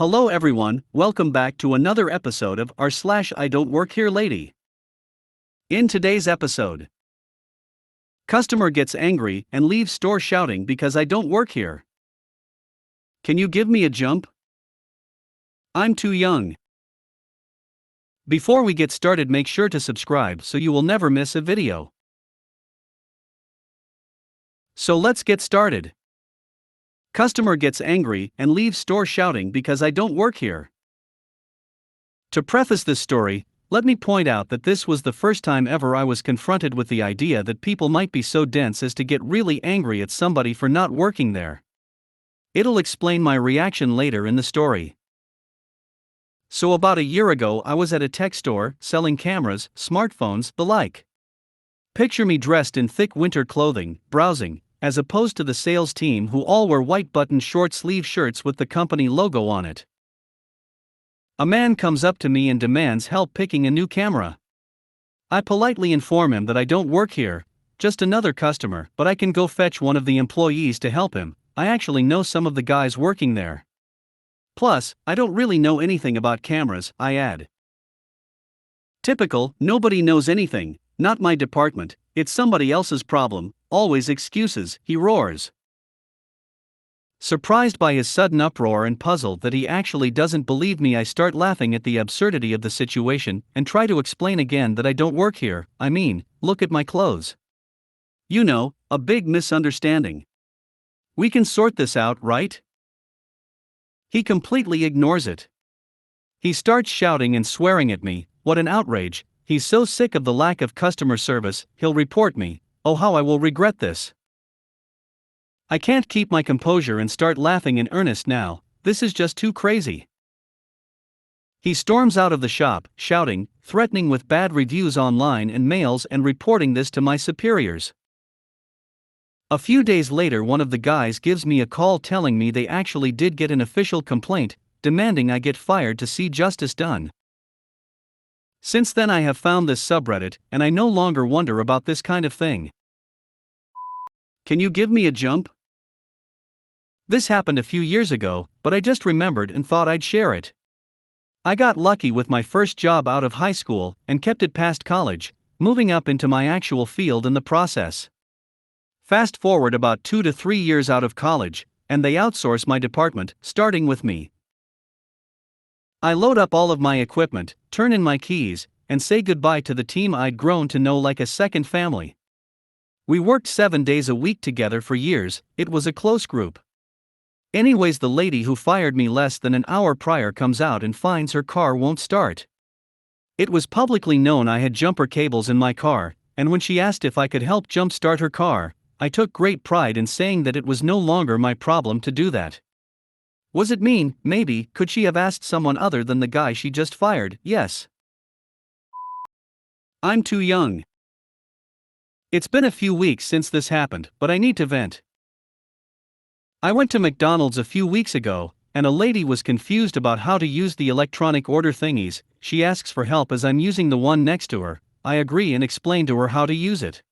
Hello everyone, welcome back to another episode of Rslash I Don't Work Here Lady. In today's episode, customer gets angry and leaves store shouting because I don't work here. Can you give me a jump? I'm too young. Before we get started, make sure to subscribe so you will never miss a video. So let's get started. Customer gets angry and leaves store shouting because I don't work here. To preface this story, let me point out that this was the first time ever I was confronted with the idea that people might be so dense as to get really angry at somebody for not working there. It'll explain my reaction later in the story. So about a year ago, I was at a tech store, selling cameras, smartphones, the like. Picture me dressed in thick winter clothing, browsing, as opposed to the sales team who all wear white button short sleeve shirts with the company logo on it. A man comes up to me and demands help picking a new camera. I politely inform him that I don't work here, just another customer, but I can go fetch one of the employees to help him. I actually know some of the guys working there. Plus, I don't really know anything about cameras, I add. Typical, nobody knows anything, not my department, it's somebody else's problem, always excuses, he roars. Surprised by his sudden uproar and puzzled that he actually doesn't believe me, I start laughing at the absurdity of the situation and try to explain again that I don't work here. I mean, look at my clothes. You know, a big misunderstanding. We can sort this out, right? He completely ignores it. He starts shouting and swearing at me. What an outrage. He's so sick of the lack of customer service, he'll report me. Oh, how I will regret this. I can't keep my composure and start laughing in earnest now. This is just too crazy. He storms out of the shop, shouting, threatening with bad reviews online and mails and reporting this to my superiors. A few days later, one of the guys gives me a call telling me they actually did get an official complaint, demanding I get fired to see justice done. Since then I have found this subreddit, and I no longer wonder about this kind of thing. Can you give me a jump? This happened a few years ago, but I just remembered and thought I'd share it. I got lucky with my first job out of high school and kept it past college, moving up into my actual field in the process. Fast forward about 2 to 3 years out of college, and they outsource my department, starting with me. I load up all of my equipment, turn in my keys, and say goodbye to the team I'd grown to know like a second family. We worked 7 days a week together for years, it was a close group. Anyways, the lady who fired me less than an hour prior comes out and finds her car won't start. It was publicly known I had jumper cables in my car, and when she asked if I could help jumpstart her car, I took great pride in saying that it was no longer my problem to do that. Was it mean? Maybe. Could she have asked someone other than the guy she just fired? Yes. I'm too young. It's been a few weeks since this happened, but I need to vent. I went to McDonald's a few weeks ago, and a lady was confused about how to use the electronic order thingies. She asks for help as I'm using the one next to her. I agree and explain to her how to use it.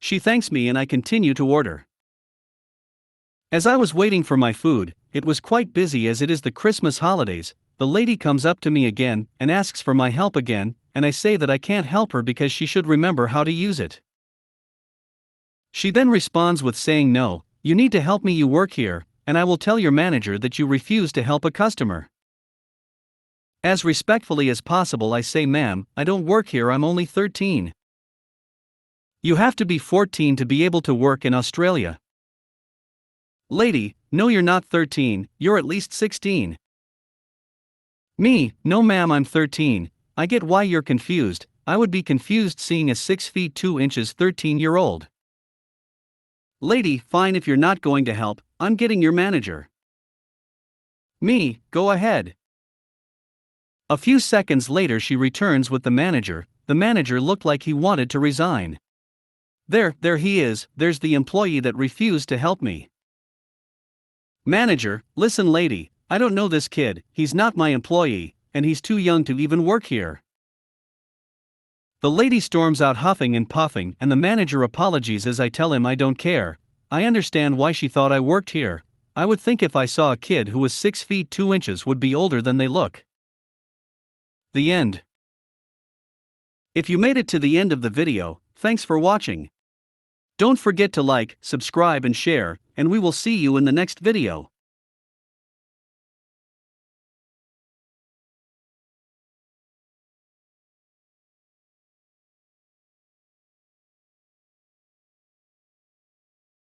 She thanks me and I continue to order. As I was waiting for my food, it was quite busy as it is the Christmas holidays. The lady comes up to me again and asks for my help again, and I say that I can't help her because she should remember how to use it. She then responds with saying, "No, you need to help me, you work here, and I will tell your manager that you refuse to help a customer." As respectfully as possible I say, "Ma'am, I don't work here, I'm only 13. You have to be 14 to be able to work in Australia." Lady, "No, you're not 13, you're at least 16. Me, "No ma'am, I'm 13. I get why you're confused, I would be confused seeing a 6 feet 2 inches 13-year-old. Lady, "Fine, if you're not going to help, I'm getting your manager." Me, "Go ahead." A few seconds later she returns with the manager. The manager looked like he wanted to resign. There he is, there's the employee that refused to help me. Manager, "Listen lady, I don't know this kid, he's not my employee, and he's too young to even work here." The lady storms out huffing and puffing, and the manager apologizes as I tell him I don't care. I understand why she thought I worked here. I would think if I saw a kid who was 6 feet 2 inches would be older than they look. The end. If you made it to the end of the video, thanks for watching. Don't forget to like, subscribe and share, and we will see you in the next video.